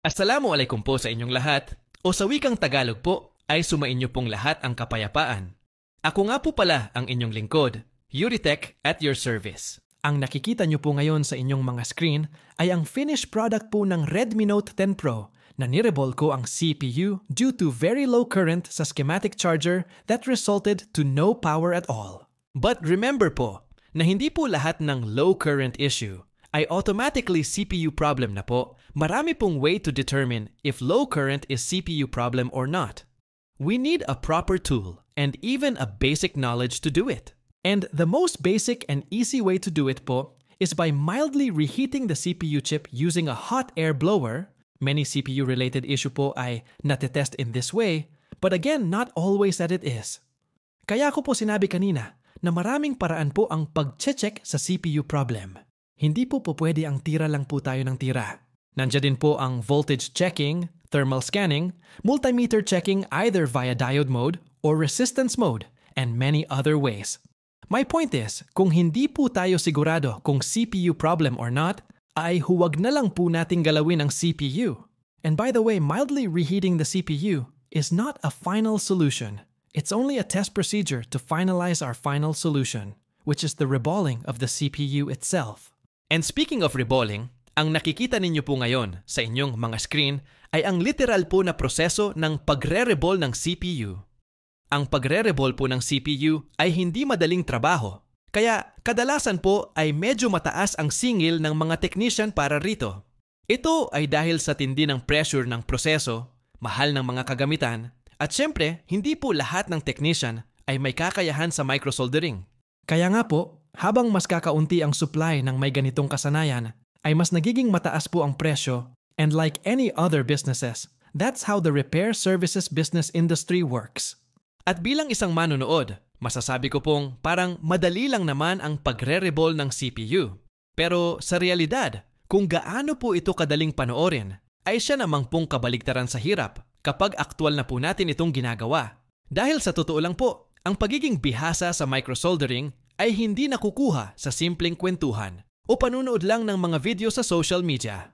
Assalamualaikum po sa inyong lahat, o sa wikang Tagalog po ay sumainyo pong lahat ang kapayapaan. Ako nga po pala ang inyong lingkod, Yuritech at your service. Ang nakikita nyo po ngayon sa inyong mga screen ay ang finished product po ng Redmi Note 10 Pro na nirebol ko ang CPU due to very low current sa schematic charger that resulted to no power at all. But remember po na hindi po lahat ng low current issue ay automatically CPU problem na po. Marami pong way to determine if low current is CPU problem or not. We need a proper tool and even a basic knowledge to do it. And the most basic and easy way to do it po is by mildly reheating the CPU chip using a hot air blower. Many CPU-related issue po ay natetest in this way, but again, not always that it is. Kaya ko po sinabi kanina na maraming paraan po ang pag-check sa CPU problem. Hindi po pwede ang tira lang po tayo ng tira. Nandiyan din po ang voltage checking, thermal scanning, multimeter checking either via diode mode or resistance mode, and many other ways. My point is, kung hindi po tayo sigurado kung CPU problem or not, ay huwag na lang po nating galawin ang CPU. And by the way, mildly reheating the CPU is not a final solution. It's only a test procedure to finalize our final solution, which is the reballing of the CPU itself. And speaking of reballing, ang nakikita ninyo po ngayon sa inyong mga screen ay ang literal po na proseso ng pagre-reball ng CPU. Ang pagre-reball po ng CPU ay hindi madaling trabaho, kaya kadalasan po ay medyo mataas ang singil ng mga technician para rito. Ito ay dahil sa tindi ng pressure ng proseso, mahal ng mga kagamitan, at syempre hindi po lahat ng technician ay may kakayahan sa microsoldering. Kaya nga po, habang mas kakaunti ang supply ng may ganitong kasanayan, ay mas nagiging mataas po ang presyo, and like any other businesses, that's how the repair services business industry works. At bilang isang manonood, masasabi ko pong parang madali lang naman ang pagre-reball ng CPU. Pero sa realidad, kung gaano po ito kadaling panoorin, ay siya namang pong kabaligtaran sa hirap kapag aktual na po natin itong ginagawa. Dahil sa totoo lang po, ang pagiging bihasa sa microsoldering ay hindi nakukuha sa simpleng kwentuhan o panunood lang ng mga video sa social media.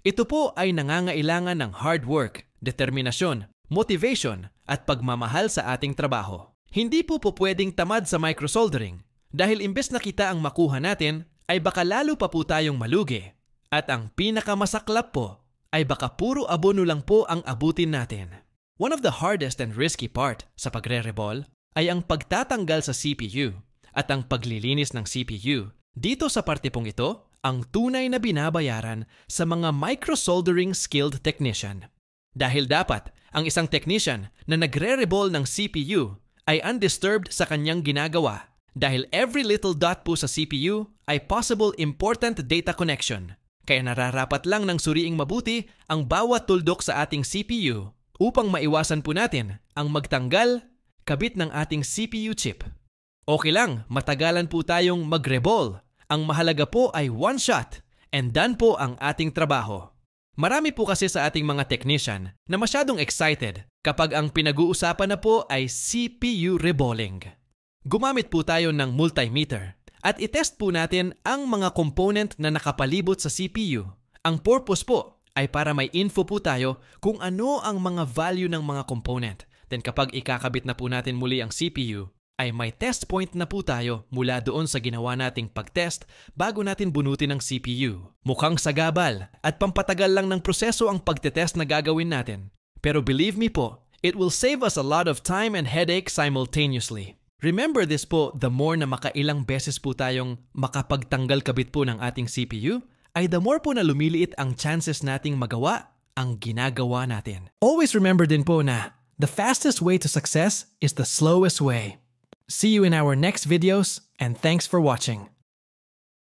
Ito po ay nangangailangan ng hard work, determinasyon, motivation, at pagmamahal sa ating trabaho. Hindi po pwedeng tamad sa microsoldering dahil imbes na kita ang makuha natin ay baka lalo pa po tayong malugi. At ang pinakamasaklap po ay baka puro abono lang po ang abutin natin. One of the hardest and risky part sa pagre-reball ay ang pagtatanggal sa CPU at ang paglilinis ng CPU. Dito sa parte pong ito, ang tunay na binabayaran sa mga microsoldering skilled technician. Dahil dapat, ang isang technician na nagre-reball ng CPU ay undisturbed sa kanyang ginagawa dahil every little dot po sa CPU ay possible important data connection. Kaya nararapat lang ng suriing mabuti ang bawat tuldok sa ating CPU upang maiwasan po natin ang magtanggal, kabit ng ating CPU chip. Okay lang, matagalan po tayong mag-reball. Ang mahalaga po ay one shot and done po ang ating trabaho. Marami po kasi sa ating mga technician na masyadong excited kapag ang pinag-uusapan na po ay CPU reballing. Gumamit po tayo ng multimeter at itest po natin ang mga component na nakapalibot sa CPU. Ang purpose po ay para may info po tayo kung ano ang mga value ng mga component. Then kapag ikakabit na po natin muli ang CPU, ay may test point na po tayo mula doon sa ginawa nating pagtest bago natin bunutin ang CPU. Mukhang sagabal at pampatagal lang ng proseso ang pagtetest na gagawin natin. Pero believe me po, it will save us a lot of time and headache simultaneously. Remember this po, the more na makailang beses po tayong makapagtanggal kabit po ng ating CPU, ay the more po na lumiliit ang chances nating magawa ang ginagawa natin. Always remember din po na the fastest way to success is the slowest way. See you in our next videos, and thanks for watching.